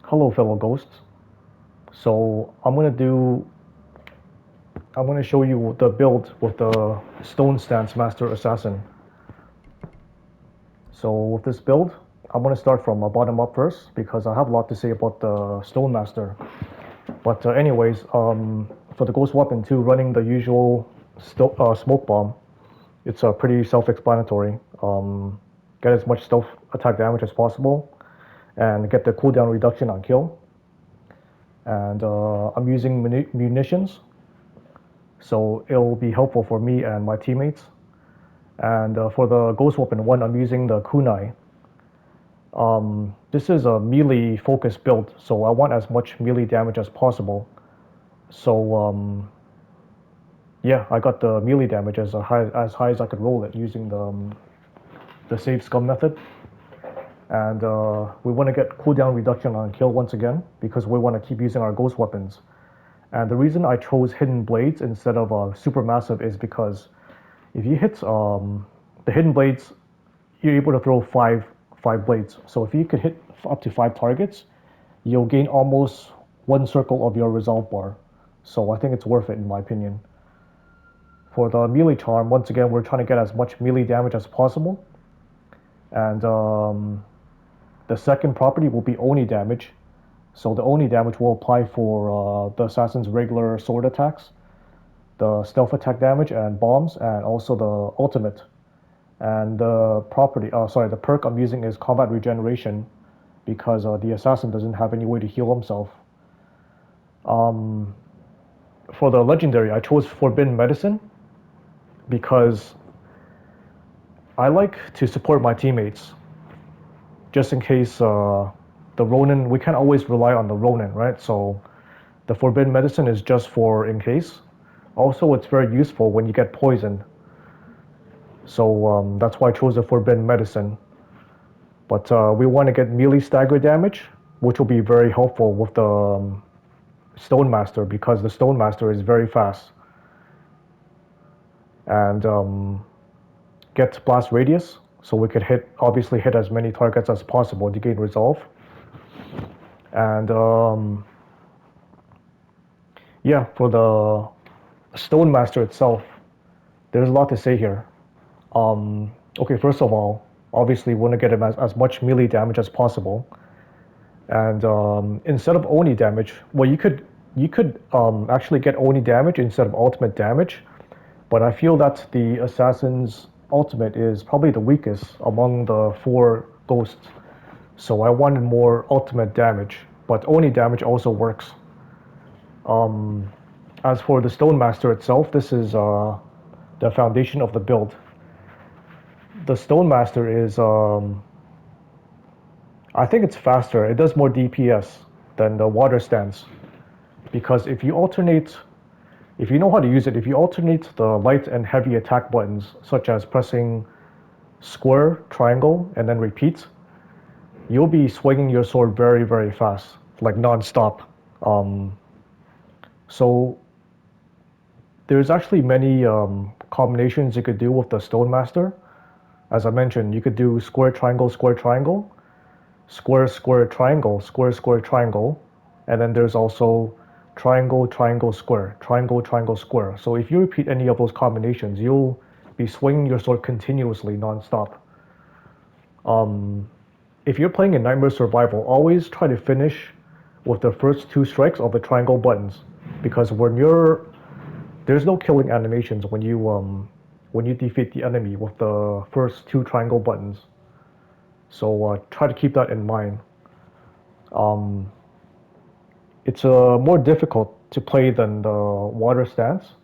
Hello, fellow ghosts. So I'm gonna show you the build with the Stone Stance Master Assassin. So with this build, I'm gonna start from bottom up first because I have a lot to say about the Stone Master. But anyways, for the Ghost Weapon 2, running the usual Smoke Bomb, it's pretty self-explanatory. Get as much stealth attack damage as possible, and get the cooldown reduction on kill. And I'm using munitions, so it'll be helpful for me and my teammates. And for the Ghost Weapon 1, I'm using the Kunai. This is a melee focused build, so I want as much melee damage as possible. So yeah, I got the melee damage as high as I could roll it using the save scum method. And we want to get cooldown reduction on kill once again because we want to keep using our ghost weapons. And the reason I chose hidden blades instead of supermassive is because if you hit the hidden blades, you're able to throw five blades. So if you could hit up to 5 targets, you'll gain almost one circle of your resolve bar. So I think it's worth it in my opinion. For the melee charm, once again, we're trying to get as much melee damage as possible. And the second property will be Oni damage. So the Oni damage will apply for the assassin's regular sword attacks, the stealth attack damage and bombs, and also the ultimate. And the perk I'm using is combat regeneration because the assassin doesn't have any way to heal himself. For the legendary, I chose Forbidden Medicine because I like to support my teammates just in case the Ronin, we can't always rely on the Ronin, right? So the Forbidden Medicine is just for in case. Also, it's very useful when you get poisoned. So that's why I chose the Forbidden Medicine. But we want to get melee stagger damage, which will be very helpful with the Stone Master because the Stone Master is very fast. And get blast radius, so we could obviously hit as many targets as possible to gain resolve. And yeah, for the Stone Master itself, there's a lot to say here. Okay, first of all, obviously we want to get him as much melee damage as possible. And instead of Oni damage, well, you could actually get Oni damage instead of ultimate damage, but I feel that the assassin's ultimate is probably the weakest among the 4 ghosts. So I wanted more ultimate damage, but Oni damage also works. As for the Stone Master itself, this is the foundation of the build. The Stone Master is, I think it's faster. It does more DPS than the Water Stance. Because if you know how to use it, if you alternate the light and heavy attack buttons, such as pressing square, triangle, and then repeat, you'll be swinging your sword very, very fast, like non-stop. So there's actually many combinations you could do with the Stone Master. As I mentioned, you could do square, triangle, square, triangle, square, square, triangle, square, square, triangle, and then there's also triangle, triangle, square, triangle, triangle, square. So if you repeat any of those combinations, you'll be swinging your sword continuously, non-stop. If you're playing in Nightmare Survival, always try to finish with the first 2 strikes of the triangle buttons, because there's no killing animations when you defeat the enemy with the first 2 triangle buttons. So try to keep that in mind. It's more difficult to play than the Water Stance,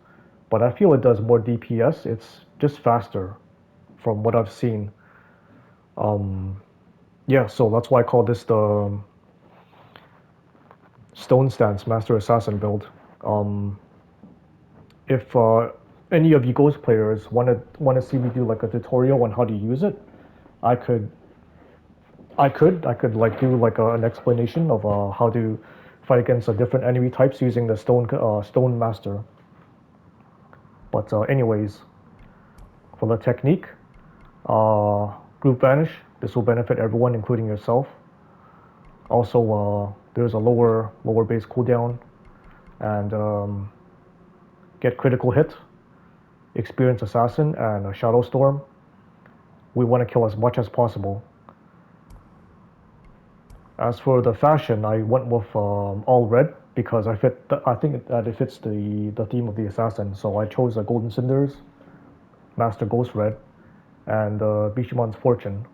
but I feel it does more DPS. It's just faster from what I've seen. Yeah, so that's why I call this the Stone Stance Master Assassin build. If any of you Ghost players want to see me do like a tutorial on how to use it, I could like do like an explanation of how to fight against different enemy types using the Stone Master. But anyways, for the technique, group vanish. This will benefit everyone, including yourself. Also, there's a lower base cooldown, and get critical hit, experience assassin, and a shadow storm. We want to kill as much as possible. As for the fashion, I went with all red because I think that it fits the theme of the assassin. So I chose the Golden Cinders, Master Ghost Red, and Bishimon's Fortune.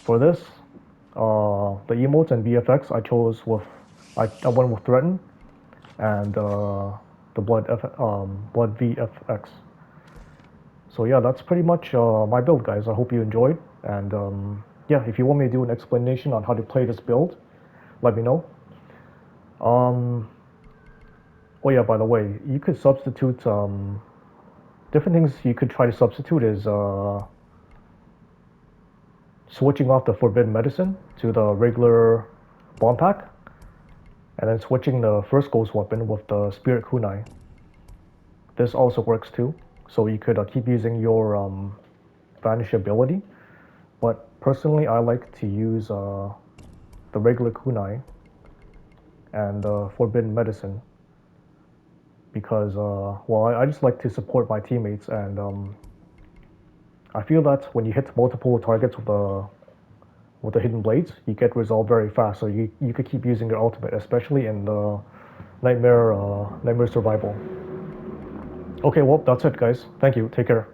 For this, the emotes and VFX I chose with I went with Threaten and the Blood VFX. So yeah, that's pretty much my build, guys. I hope you enjoyed. And yeah, if you want me to do an explanation on how to play this build, let me know. Oh yeah, by the way, you could substitute different things. You could try to substitute is switching off the Forbidden Medicine to the regular bomb pack, and then switching the first ghost weapon with the Spirit Kunai. This also works too. So you could keep using your vanish ability, but personally I like to use the regular kunai and forbidden medicine because well I just like to support my teammates, and I feel that when you hit multiple targets with the hidden blades, you get resolved very fast. So you could keep using your ultimate, especially in the nightmare survival. Okay, well that's it, guys. Thank you. Take care.